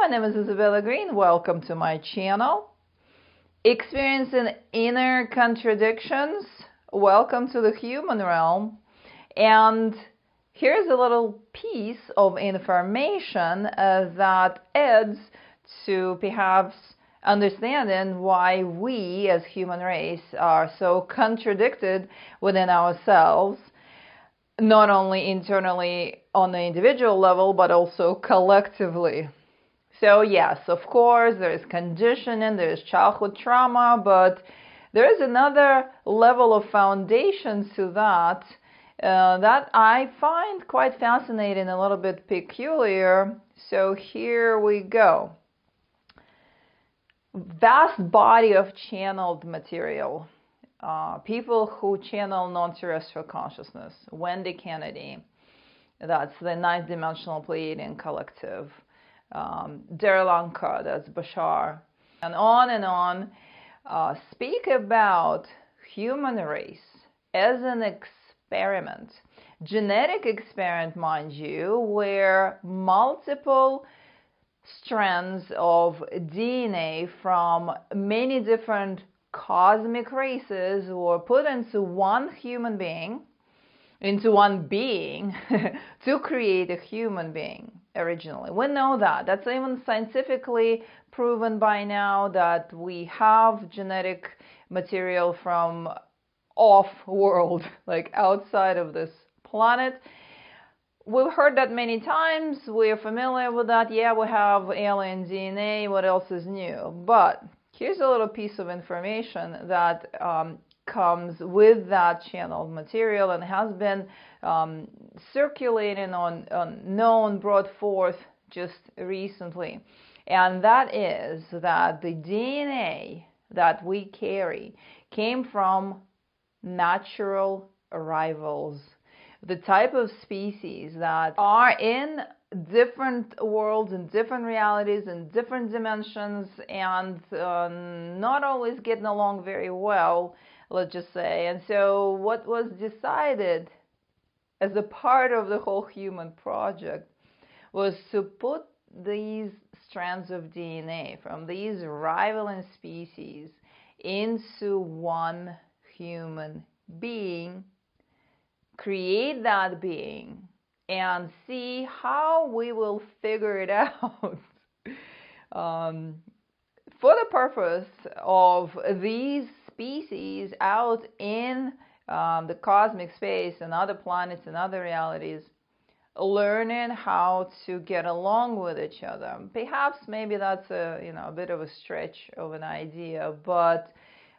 my name is Isabella Greene. Welcome to my channel. Experiencing inner contradictions. Welcome to the human realm. And here's a little piece of information that adds to perhaps understanding why we as human race are so contradicted within ourselves, not only internally on the individual level, but also collectively. So yes, of course, there is conditioning, there is childhood trauma, but there is another level of foundation to that that I find quite fascinating, a little bit peculiar. So here we go. Vast body of channeled material. People who channel non-terrestrial consciousness. Wendy Kennedy, that's the ninth dimensional Pleiadian collective. Derlanka, that's Bashar, and on, speak about human race as an experiment, genetic experiment, mind you, where multiple strands of DNA from many different cosmic races were put into one human being, to create a human being originally. We know that. That's even scientifically proven by now that we have genetic material from off-world, like outside of this planet. We've heard that many times. We're familiar with that. Yeah, we have alien DNA. What else is new? But here's a little piece of information that comes with that channeled material and has been circulating on brought forth just recently. And that is that the DNA that we carry came from natural rivals, the type of species that are in different worlds and different realities and different dimensions and not always getting along very well, let's just say. And so what was decided as a part of the whole human project was to put these strands of DNA from these rivaling species into one human being, create that being, and see how we will figure it out for the purpose of these species out in the cosmic space and other planets and other realities, learning how to get along with each other. Perhaps maybe that's a bit of a stretch of an idea, but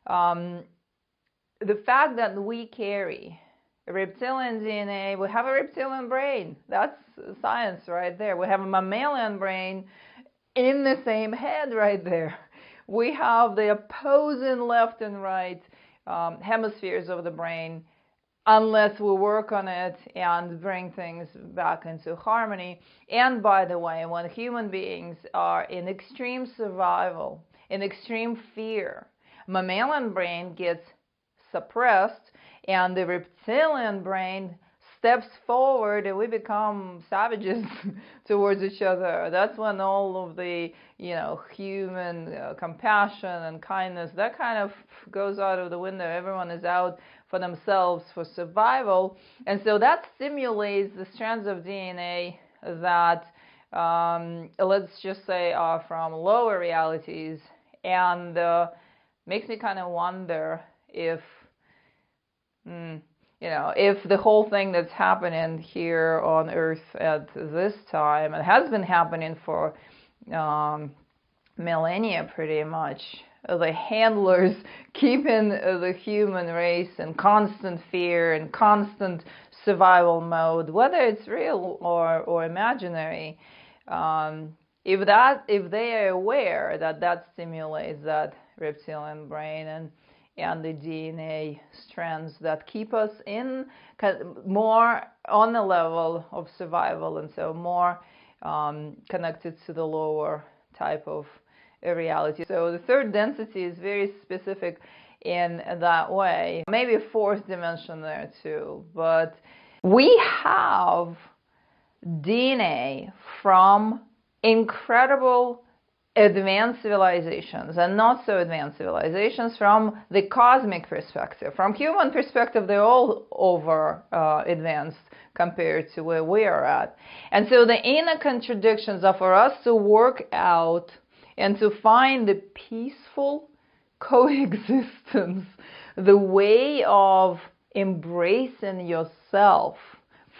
the fact that we carry reptilian DNA, we have a reptilian brain. That's science right there. We have a mammalian brain in the same head right there. We have the opposing left and right hemispheres of the brain, unless we work on it and bring things back into harmony. And by the way, when human beings are in extreme survival, in extreme fear, mammalian brain gets suppressed and the reptilian brain steps forward and we become savages towards each other. That's when all of the, human compassion and kindness, that kind of goes out of the window. Everyone is out for themselves, for survival. And so that stimulates the strands of DNA that, let's just say, are from lower realities. And makes me kind of wonder if if the whole thing that's happening here on Earth at this time, it has been happening for millennia pretty much, the handlers keeping the human race in constant fear and constant survival mode, whether it's real or imaginary, if they are aware that stimulates that reptilian brain and the DNA strands that keep us in more on the level of survival, and so more connected to the lower type of reality. So the third density is very specific in that way. Maybe a fourth dimension there too, but we have DNA from incredible advanced civilizations and not so advanced civilizations from the cosmic perspective. From human perspective, they're all over advanced compared to where we are at. And so the inner contradictions are for us to work out and to find the peaceful coexistence, the way of embracing yourself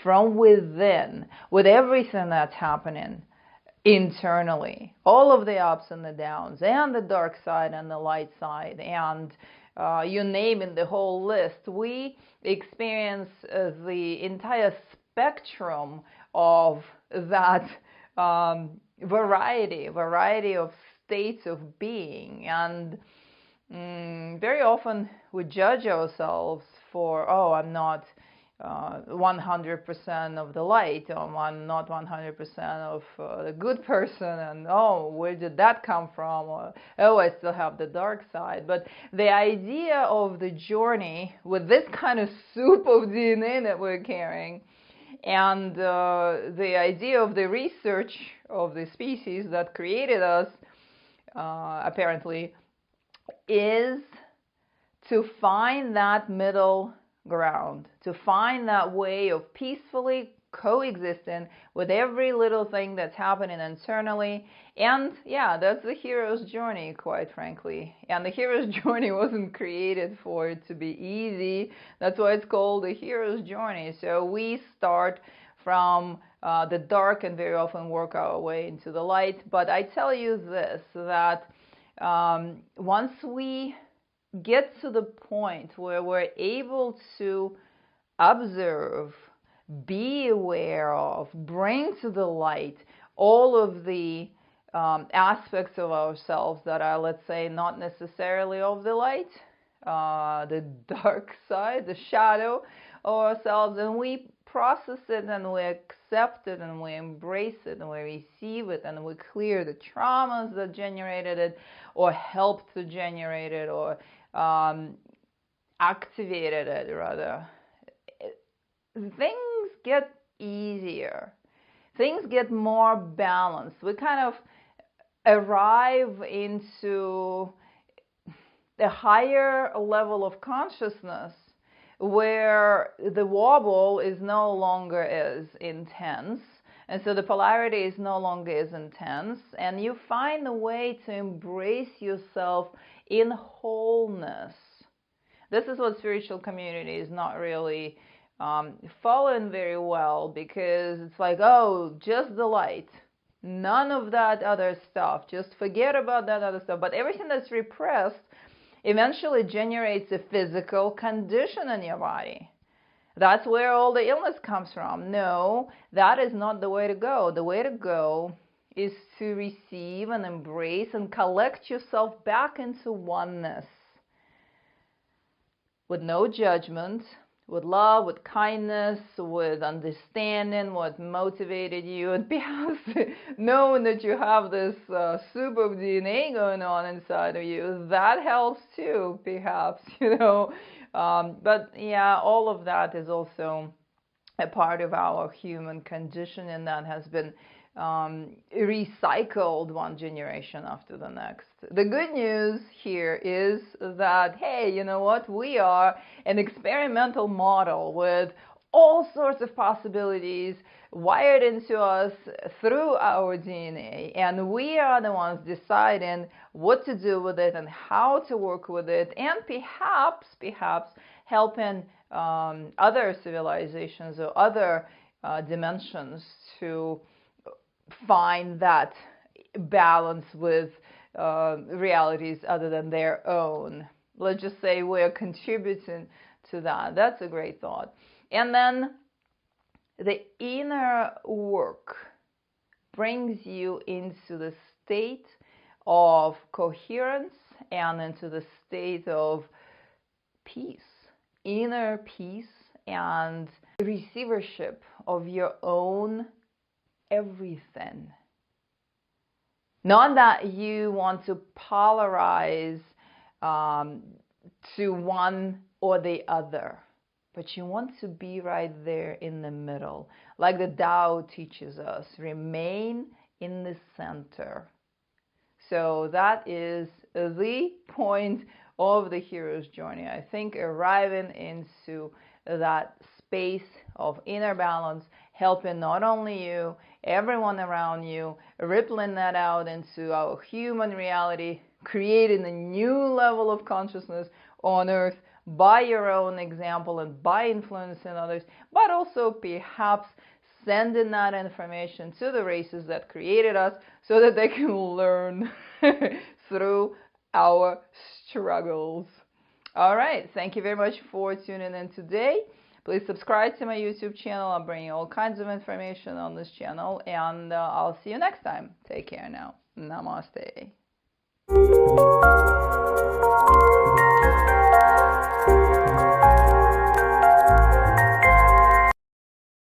from within with everything that's happening internally, all of the ups and the downs, and the dark side and the light side, and you name it, the whole list. We experience the entire spectrum of that variety of states of being. And very often we judge ourselves for, oh, I'm not 100% of the light, or I'm not 100% of the good person, and oh, where did that come from, or oh, I still have the dark side. But the idea of the journey with this kind of soup of DNA that we're carrying, and the idea of the research of the species that created us, apparently, is to find that middle ground, to find that way of peacefully coexisting with every little thing that's happening internally. And yeah, that's the hero's journey, quite frankly. And the hero's journey wasn't created for it to be easy. That's why it's called the hero's journey. So we start from the dark and very often work our way into the light. But I tell you this, that once we get to the point where we're able to observe, be aware of, bring to the light all of the aspects of ourselves that are, let's say, not necessarily of the light, the dark side, the shadow of ourselves, and we process it and we accept it and we embrace it and we receive it and we clear the traumas that generated it or helped to generate it or activated it, rather, things get easier. Things get more balanced. We kind of arrive into a higher level of consciousness where the wobble is no longer as intense. And so the polarity is no longer as intense. And you find a way to embrace yourself in wholeness. This is what spiritual community is not really following very well, because it's like, oh, just the light. None of that other stuff. Just forget about that other stuff. But everything that's repressed eventually generates a physical condition in your body. That's where all the illness comes from. No, that is not the way to go. The way to go is to receive and embrace and collect yourself back into oneness with no judgment, with love, with kindness, with understanding what motivated you, and perhaps knowing that you have this soup of DNA going on inside of you. That helps too, perhaps, but yeah, all of that is also a part of our human condition, and that has been recycled one generation after the next. The good news here is that, hey, you know what? We are an experimental model with all sorts of possibilities wired into us through our DNA, and we are the ones deciding what to do with it and how to work with it, and perhaps helping other civilizations or other dimensions to find that balance with realities other than their own. Let's just say we're contributing to that. That's a great thought. And then the inner work brings you into the state of coherence and into the state of peace, inner peace and receivership of your own everything. Not that you want to polarize to one or the other, but you want to be right there in the middle. Like the Tao teaches us, remain in the center. So that is the point of the hero's journey. I think arriving into that space of inner balance, helping not only you, everyone around you, rippling that out into our human reality, creating a new level of consciousness on earth by your own example and by influencing others, but also perhaps sending that information to the races that created us so that they can learn through our struggles. All right, thank you very much for tuning in today. Please subscribe to my YouTube channel. I'm bringing all kinds of information on this channel, and I'll see you next time. Take care now. Namaste.